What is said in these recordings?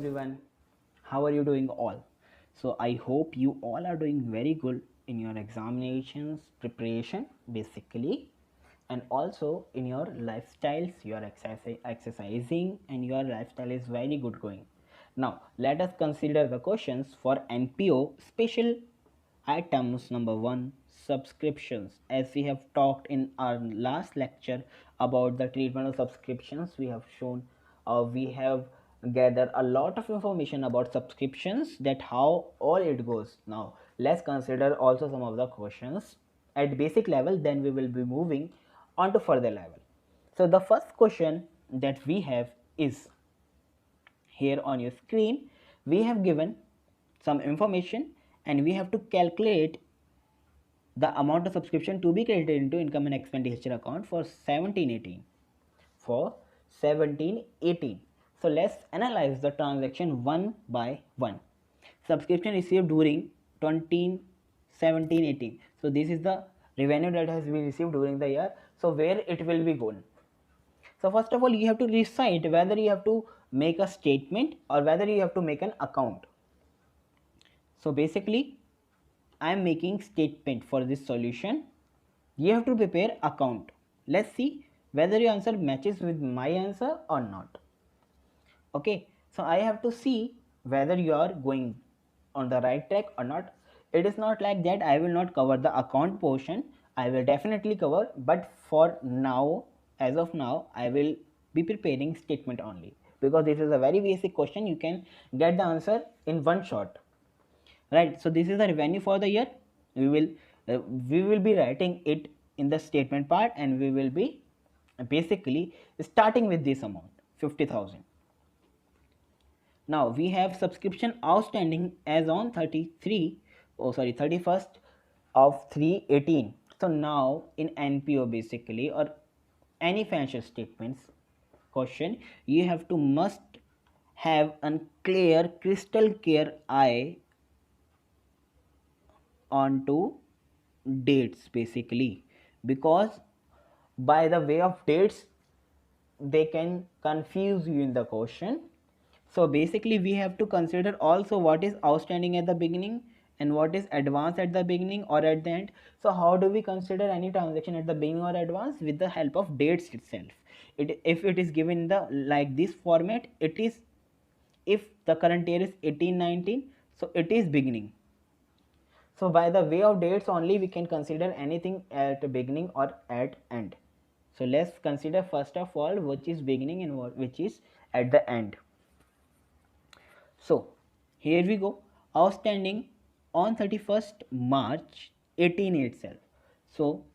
everyone, how are you doing all? So I hope you all are doing very good in your examinations preparation basically, and also in your lifestyles. You are exercising and your lifestyle is very good going. Now let us consider the questions for NPO special items. Number one, subscriptions. As we have talked in our last lecture about the treatment of subscriptions, we have shown, we have gathered a lot of information about subscriptions, that how all it goes. Now let's consider also some of the questions at basic level, then we will be moving on to further level. So the first question that we have is here on your screen. We have given some information and we have to calculate the amount of subscription to be credited into income and expenditure account for 1718. For 1718. So let's analyze the transaction one by one. Subscription received during 2017-18. So this is the revenue that has been received during the year. So where it will be gone? So first of all, you have to decide whether you have to make a statement or whether you have to make an account. So basically, I am making statement for this solution. You have to prepare account. Let's see whether your answer matches with my answer or not. Okay, so I have to see whether you are going on the right track or not. It is not like that I will not cover the account portion. I will definitely cover, but for now, as of now, I will be preparing statement only, because this is a very basic question. You can get the answer in one shot, right? So this is the revenue for the year. We will we will be writing it in the statement part, and we will be basically starting with this amount, 50,000. Now we have subscription outstanding as on 31st of 3/18. So now in NPO basically, or any financial statements question, you have to must have a clear crystal clear eye onto dates basically, because by the way of dates they can confuse you in the question. So basically we have to consider also what is outstanding at the beginning and what is advance at the beginning or at the end. So how do we consider any transaction at the beginning or advance? With the help of dates itself. If it is given in the like this format, it is, if the current year is 1819, so it is beginning. So by the way of dates only we can consider anything at the beginning or at end. So let's consider first of all which is beginning and which is at the end. So here we go. Outstanding on 31st March 18 itself. So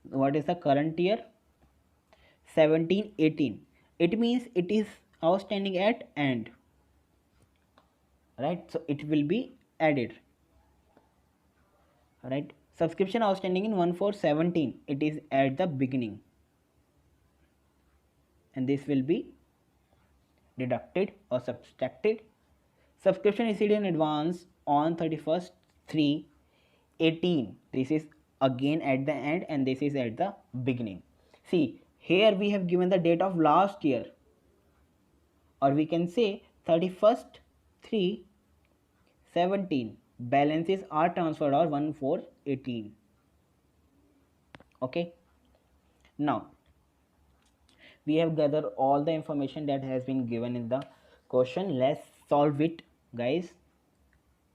what is the current year? 1718. It means it is outstanding at end, right? So it will be added, right? Subscription outstanding in 1417, it is at the beginning, and this will be deducted or subtracted. Subscription received in advance on 31st 3/18, this is again at the end and this is at the beginning. See, here we have given the date of last year, or we can say 31st 3/17, balances are transferred or 1418. Okay, now we have gathered all the information that has been given in the question. Let's solve it, guys,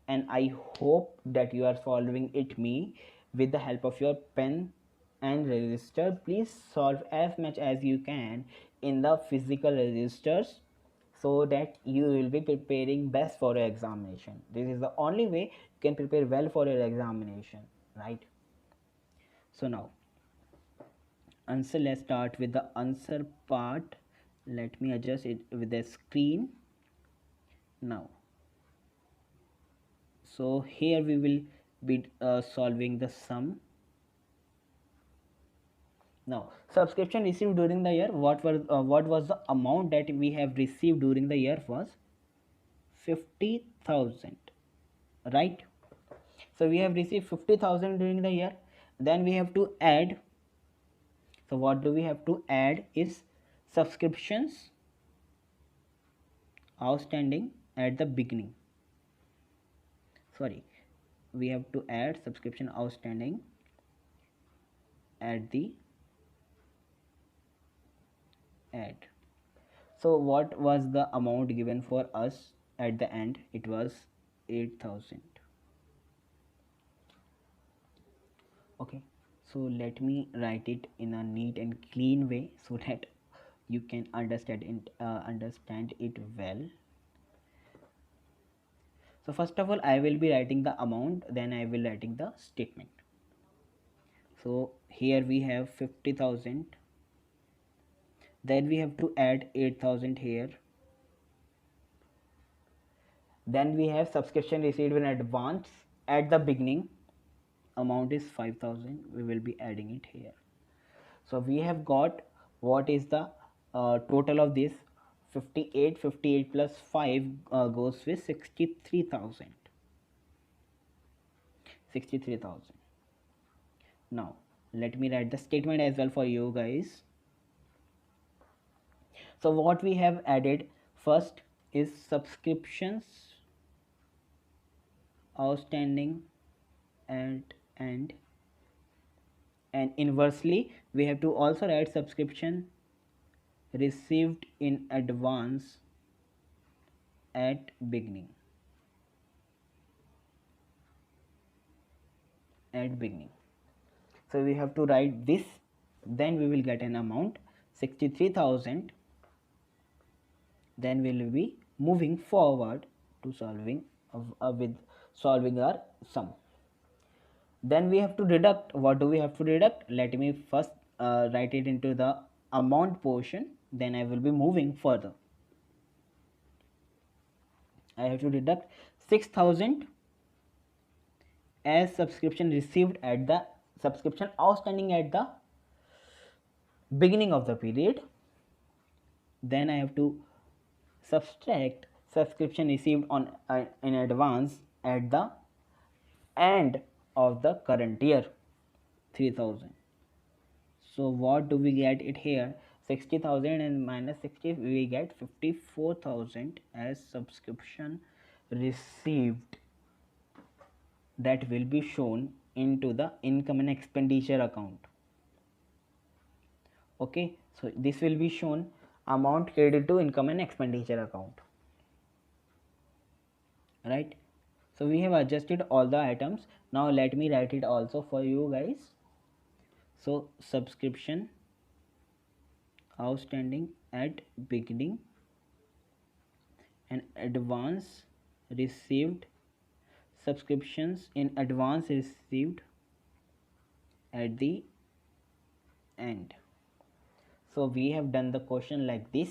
and I hope that you are following it me with the help of your pen and register. Please solve as much as you can in the physical registers, so that you will be preparing best for your examination. This is the only way you can prepare well for your examination, right? So now answer, let's start with the answer part. Let me adjust it with the screen now. So here we will be solving the sum. Now subscription received during the year, what was the amount that we have received during the year? Was 50,000, right? So we have received 50,000 during the year. Then we have to add. So what do we have to add is subscriptions outstanding at the beginning. Sorry, we have to add subscription outstanding at the end. So what was the amount given for us at the end? It was 8,000. Okay, so let me write it in a neat and clean way so that you can understand it well. So first of all, I will be writing the amount, then I will writing the statement. So here we have 50,000, then we have to add 8,000 here, then we have subscription received in advance at the beginning, amount is 5,000, we will be adding it here. So we have got what is the total of this. 58 plus 5 goes with 63,000. 63,000. Now let me write the statement as well for you guys. So what we have added first is subscriptions outstanding at end, and inversely we have to also write subscription received in advance at beginning. So we have to write this, then we will get an amount 63,000. Then we will be moving forward to solving with solving our sum. Then we have to deduct. What do we have to deduct? Let me first write it into the amount portion, then I will be moving further. I have to deduct 6,000 as subscription received at the subscription outstanding at the beginning of the period. Then I have to subtract subscription received on in advance at the end of the current year, 3,000. So what do we get it here? 60,000 and minus 60, we get 54,000 as subscription received, that will be shown into the income and expenditure account. Okay, so this will be shown amount credited to income and expenditure account, right? So we have adjusted all the items. Now let me write it also for you guys. So subscription outstanding at beginning and advance received, subscriptions in advance received at the end. So we have done the question like this.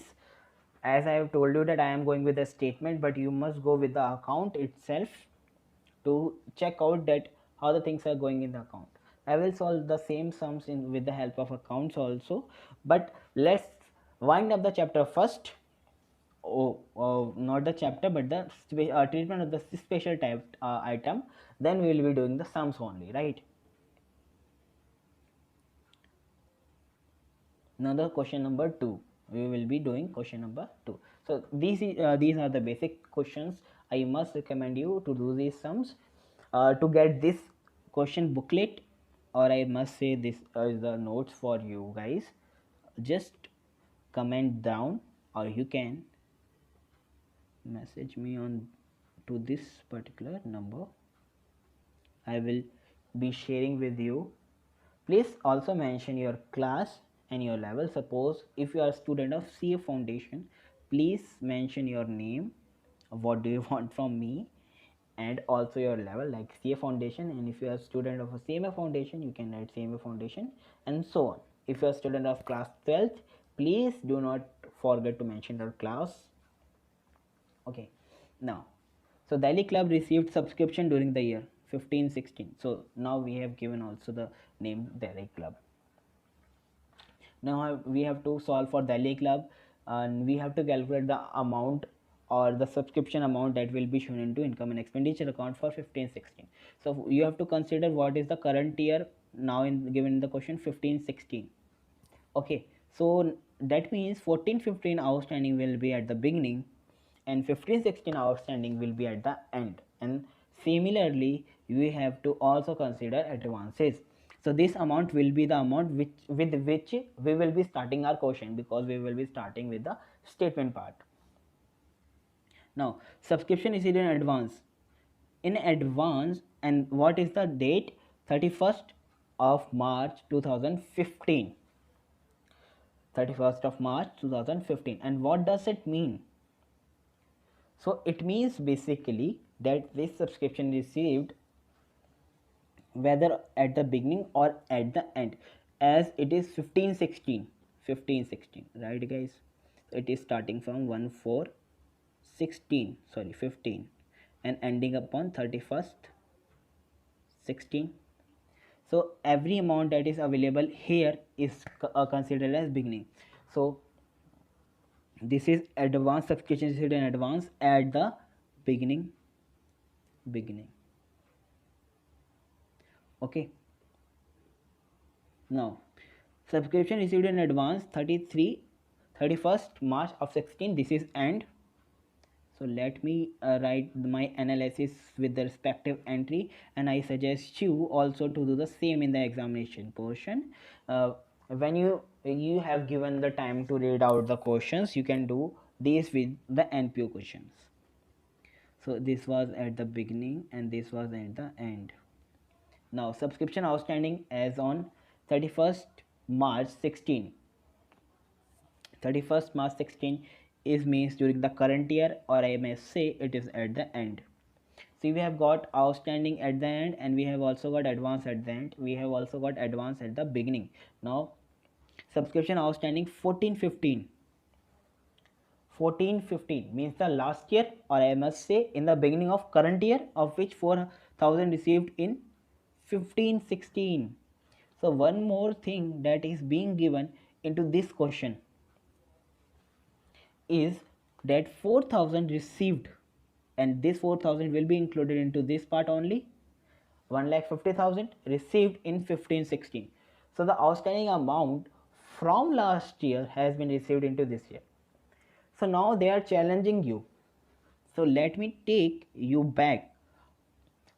As I have told you that I am going with a statement, but you must go with the account itself to check out that how the things are going in the account. I will solve the same sums in with the help of accounts also, but let's wind up the chapter first. Not the chapter, but the treatment of the special type item. Then we will be doing the sums only, right? Now the question number 2, we will be doing question number 2. So these are the basic questions. I must recommend you to do these sums. To get this question booklet, or I must say this is the notes for you guys, just comment down, or you can message me on to this particular number. I will be sharing with you. Please also mention your class and your level. Suppose if you are a student of CA Foundation, please mention your name, what do you want from me, and also your level like CA Foundation. And if you are a student of a CMA Foundation, you can write CMA Foundation, and so on. If you are a student of class 12th, please do not forget to mention your class. Okay, now, so Delhi Club received subscription during the year 15-16. So now we have given also the name Delhi Club. Now we have to solve for Delhi Club, and we have to calculate the amount or the subscription amount that will be shown into income and expenditure account for 15-16. So you have to consider what is the current year now in given in the question 15-16. Okay, so that means 14-15 outstanding will be at the beginning, and 15-16 outstanding will be at the end. And similarly you have to also consider advances. So this amount will be the amount with which we will be starting our question, because we will be starting with the statement part. Now subscription is in advance. In advance, and what is the date? 31st of March 2015. 31st of March 2015. And what does it mean? So it means basically that this subscription received whether at the beginning or at the end, as it is 15-16, 15-16, right guys? It is starting from 1/4/16, sorry 15, and ending upon 31st 16. So every amount that is available here is considered as beginning. So this is advanced subscription received in advance at the beginning. Okay. Now subscription received in advance 31st March of 16. This is end. So let me write my analysis with the respective entry, and I suggest you also to do the same in the examination portion. When you have given the time to read out the questions, you can do this with the NPO questions. So this was at the beginning and this was at the end. Now subscription outstanding as on 31st March 16. 31st March 16 is means during the current year, or I may say it is at the end. See, we have got outstanding at the end and we have also got advance at the end. We have also got advance at the beginning. Now subscription outstanding 14-15. 14-15 means the last year, or I must say in the beginning of current year, of which 4,000 received in 15-16. So one more thing that is being given into this question is that 4,000 received, and this 4,000 will be included into this part only. 1,50,000 received in 15-16. So the outstanding amount from last year has been received into this year. So now they are challenging you. So let me take you back.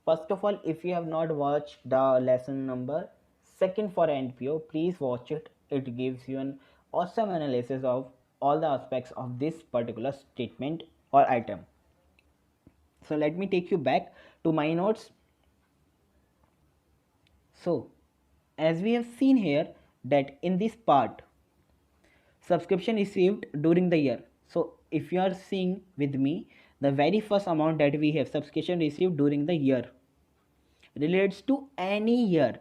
First of all, if you have not watched the lesson number 2nd for NPO, please watch it. It gives you an awesome analysis of all the aspects of this particular statement or item. So let me take you back to my notes. So as we have seen here that in this part, subscription received during the year. So if you are seeing with me, the very first amount that we have, subscription received during the year, relates to any year.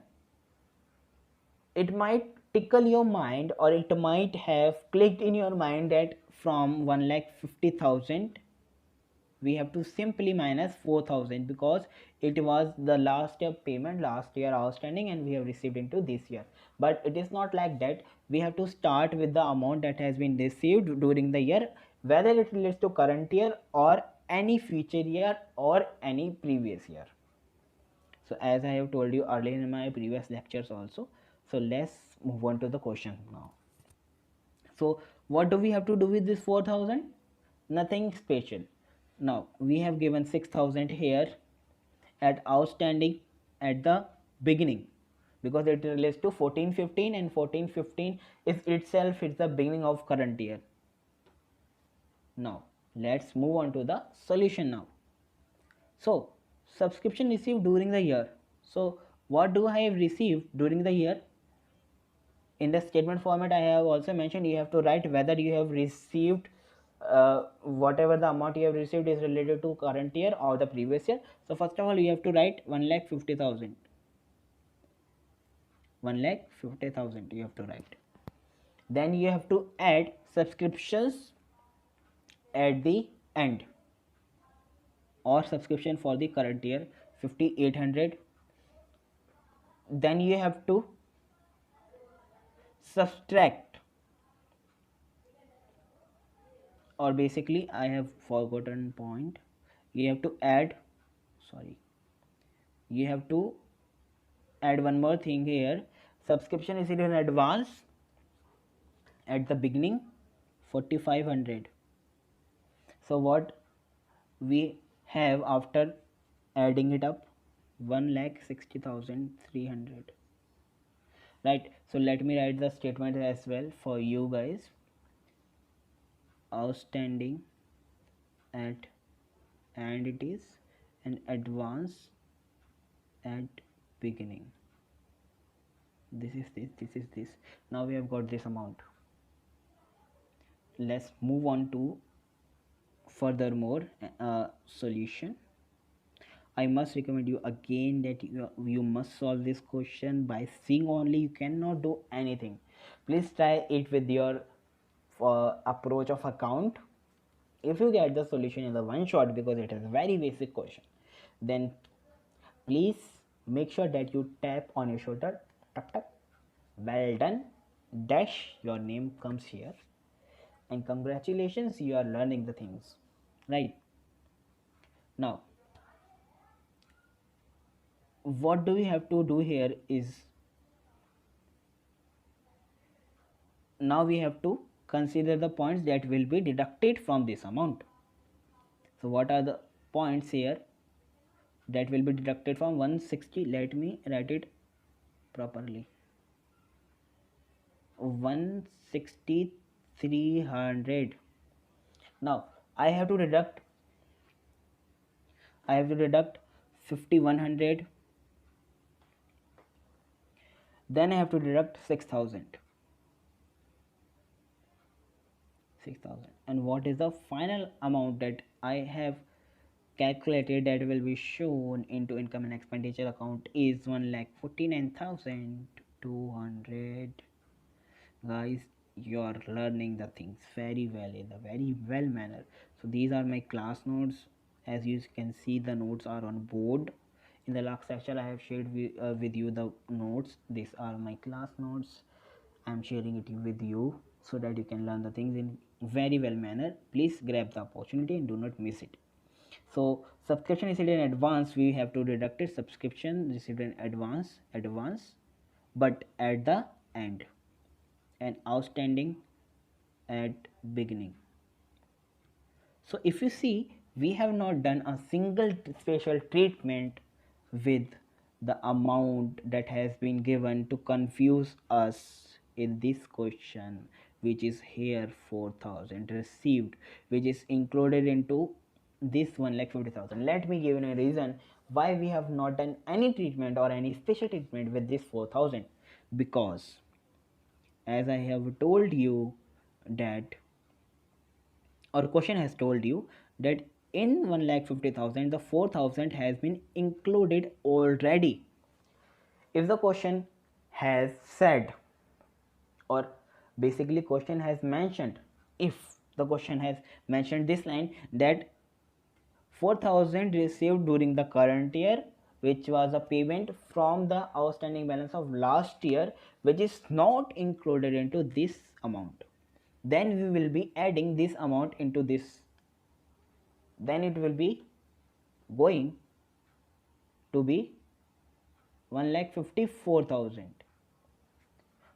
It might tickle your mind, or it might have clicked in your mind that from 1,50,000 we have to simply minus 4,000, because it was the last year payment, last year outstanding, and we have received into this year. But it is not like that. We have to start with the amount that has been received during the year, whether it relates to current year or any future year or any previous year. So as I have told you earlier in my previous lectures also. So let's move on to the question now. So what do we have to do with this 4,000? Nothing special. Now we have given 6,000 here at outstanding at the beginning, because it relates to 14-15, and 14-15 is itself it's the beginning of current year. Now let's move on to the solution now. So subscription received during the year. So what do I have received during the year? In the statement format I have also mentioned, you have to write whether you have received whatever the amount you have received is related to current year or the previous year. So first of all you have to write 1,50,000. 1,50,000 you have to write. Then you have to add subscriptions at the end, or subscription for the current year 5,800. Then you have to subtract, or basically I have forgotten point. You have to add, sorry, you have to add one more thing here. Subscription is in advance at the beginning 4,500. So what we have after adding it up? 1,60,300, right? So let me write the statement as well for you guys. Outstanding at, and it is an advance at beginning. This is this. Now we have got this amount. Let's move on to furthermore solution. I must recommend you again that you must solve this question by seeing only. You cannot do anything. Please try it with your approach of account. If you get the solution in the one shot, because it is a very basic question, then please make sure that you tap on your shoulder. Tuck, tuck. Well done. Dash, your name comes here. And congratulations, you are learning the things. Right. Now, what do we have to do here is, now we have to consider the points that will be deducted from this amount. So what are the points here that will be deducted from 160? Let me write it properly. 160,300. Now I have to deduct 5,100. Then I have to deduct 6,000. And what is the final amount that I have calculated that will be shown into income and expenditure account is 1,49,200. Guys, you are learning the things very well, in a very well manner. So these are my class notes. As you can see, the notes are on board. In the last section I have shared with you the notes. These are my class notes. I am sharing it with you so that you can learn the things in very well manner. Please grab the opportunity and do not miss it. So subscription received in advance, we have to deduct it. Subscription received in advance, but at the end, and outstanding at beginning. So if you see, we have not done a single special treatment with the amount that has been given to confuse us in this question, which is here 4,000 received, which is included into this 1,50,000. Let me give you a reason why we have not done any treatment or any special treatment with this 4,000. Because as I have told you that, or question has told you that in 1,50,000 the 4,000 has been included already. If the question has said, or basically question has mentioned, if the question has mentioned this line that 4,000 received during the current year, which was a payment from the outstanding balance of last year, which is not included into this amount, then we will be adding this amount into this. Then it will be going to be 1,54,000.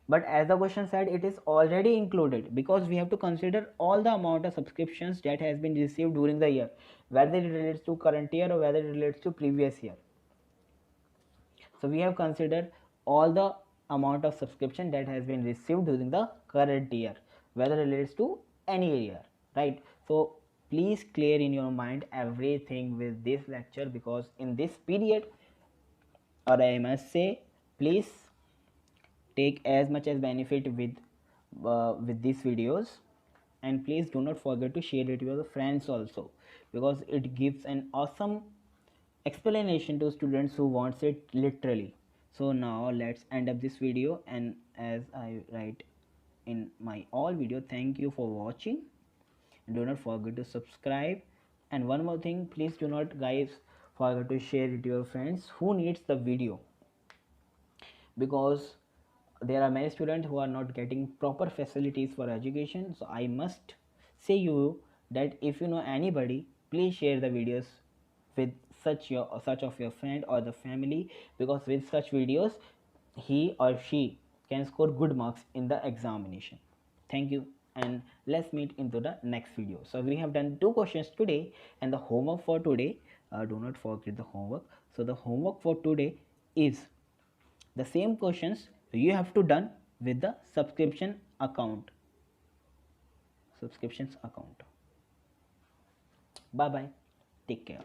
But as the question said, it is already included, because we have to consider all the amount of subscriptions that has been received during the year, whether it relates to current year or whether it relates to previous year. So we have considered all the amount of subscription that has been received during the current year, whether it relates to any year, right? So please clear in your mind everything with this lecture, because in this period, or I must say, please take as much as benefit with these videos, and please do not forget to share it with your friends also, because it gives an awesome explanation to students who wants it literally. So now let's end up this video, and as I write in my all video, thank you for watching, and do not forget to subscribe. And one more thing, please do not guys forget to share it to your friends who needs the video, because there are many students who are not getting proper facilities for education. So I must say you that if you know anybody, please share the videos with such of your friend or the family, because with such videos he or she can score good marks in the examination. Thank you. and let's meet into the next video. So we have done 2 questions today, and the homework for today, do not forget the homework. So the homework for today is the same questions you have to done with the subscriptions account. Bye bye, take care.